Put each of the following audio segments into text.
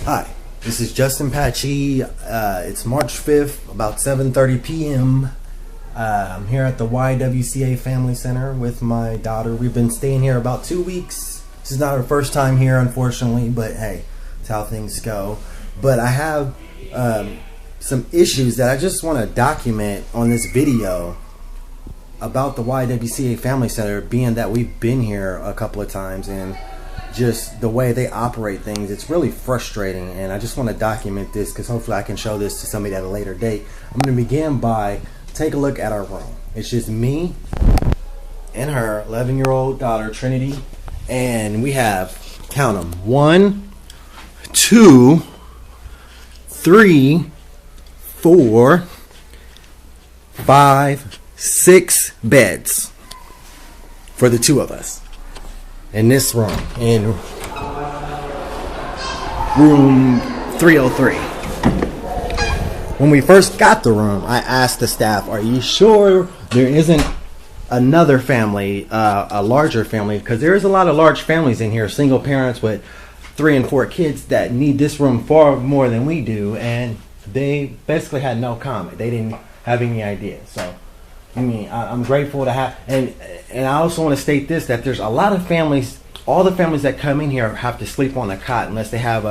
Hi, this is Justin Patchy. It's March 5th, about 7:30 p.m. I'm here at the YWCA Family Center with my daughter. We've been staying here about 2 weeks. This is not our first time here, unfortunately, but hey, it's how things go. But I have some issues that I just want to document on this video about the YWCA Family Center, being that we've been here a couple of times and just the way they operate things. It's really frustrating, and I just want to document this because hopefully I can show this to somebody at a later date. I'm going to begin by take a look at our room. It's just me and her 11-year-old daughter Trinity, and we have, count them, 1, 2, 3, 4, 5, 6 beds for the two of us in this room, in room 303. When we first got the room, I asked the staff, are you sure there isn't another family, a larger family? Because there is a lot of large families in here, single parents with 3 and 4 kids that need this room far more than we do, and they basically had no comment. They didn't have any idea. So I mean, I'm grateful to have, and I also want to state this, that there's a lot of families, all the families that come in here have to sleep on a cot unless they have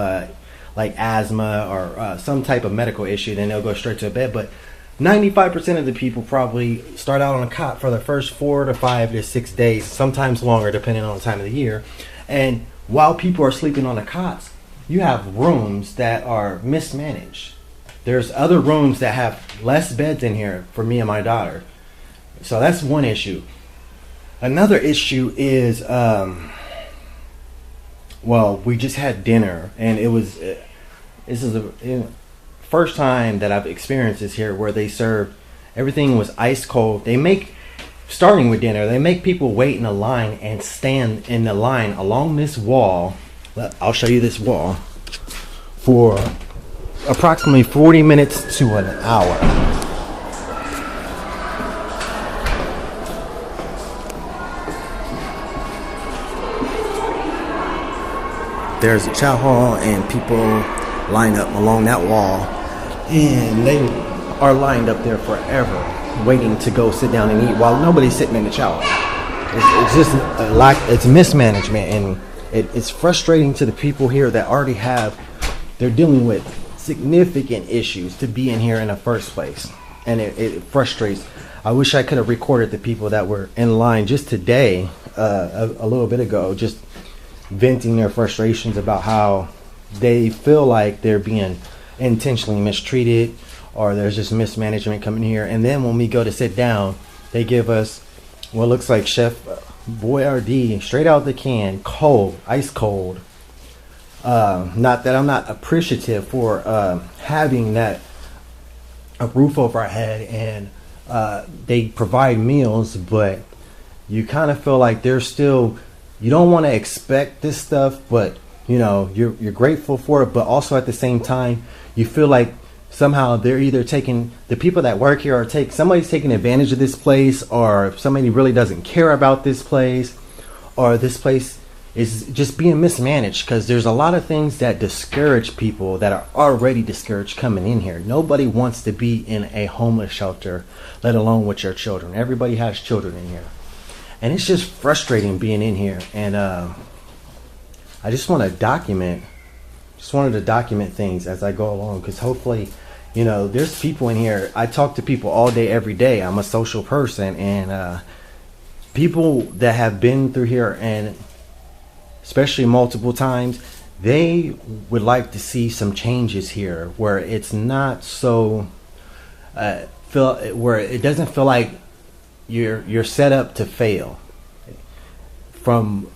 like asthma or some type of medical issue, then they'll go straight to a bed. But 95% of the people probably start out on a cot for the first 4 to 5 to 6 days, sometimes longer depending on the time of the year. And while people are sleeping on the cots, you have rooms that are mismanaged. There's other rooms that have less beds in here for me and my daughter. So that's one issue. Another issue is, well, we just had dinner, and it was, this is the first time that I've experienced this here, where they served, everything was ice cold. They make, starting with dinner, they make people wait in a line and stand in the line along this wall. I'll show you this wall for approximately 40 minutes to an hour. There's a chow hall, and people line up along that wall, and they are lined up there forever, waiting to go sit down and eat while nobody's sitting in the chow hall. It's just it's mismanagement, and it's frustrating to the people here that already have, they're dealing with significant issues to be in here in the first place, and it frustrates. I wish I could have recorded the people that were in line just today, a little bit ago, just venting their frustrations about how they feel like they're being intentionally mistreated, or there's just mismanagement coming here. And then when we go to sit down, they give us what looks like Chef Boyardee straight out the can, cold, ice cold. Not that I'm not appreciative for having that, a roof over our head, and they provide meals, but you kind of feel like they're still, you don't want to expect this stuff, but you know, you're grateful for it, but also at the same time you feel like somehow they're either taking, the people that work here are somebody's taking advantage of this place, or somebody really doesn't care about this place, or this place is just being mismanaged, because there's a lot of things that discourage people that are already discouraged coming in here. Nobody wants to be in a homeless shelter, let alone with your children. Everybody has children in here. And it's just frustrating being in here. And I just want to document, wanted to document things as I go along, because hopefully, you know, there's people in here. I talk to people all day, every day. I'm a social person, and people that have been through here, and especially multiple times, they would like to see some changes here where it's not so where it doesn't feel like you're set up to fail from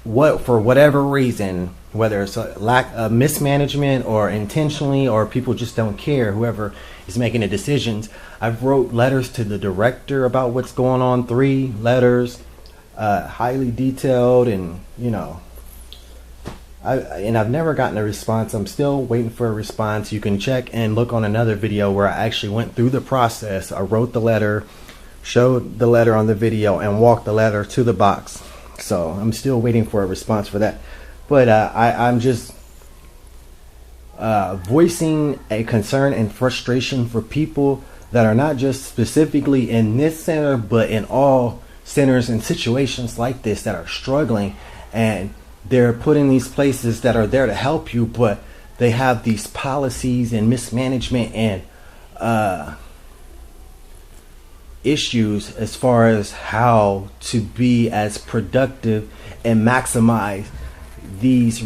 for whatever reason, whether it's a lack of mismanagement or intentionally, or people just don't care, whoever is making the decisions. I've wrote letters to the director about what's going on, 3 letters, highly detailed, and you know, I've never gotten a response. I'm still waiting for a response. You can check and look on another video where I actually went through the process. I wrote the letter, showed the letter on the video, and walked the letter to the box. So I'm still waiting for a response for that. But I'm just voicing a concern and frustration for people that are not just specifically in this center, but in all centers and situations like this that are struggling, and they're put in these places that are there to help you, but they have these policies and mismanagement and issues as far as how to be as productive and maximize these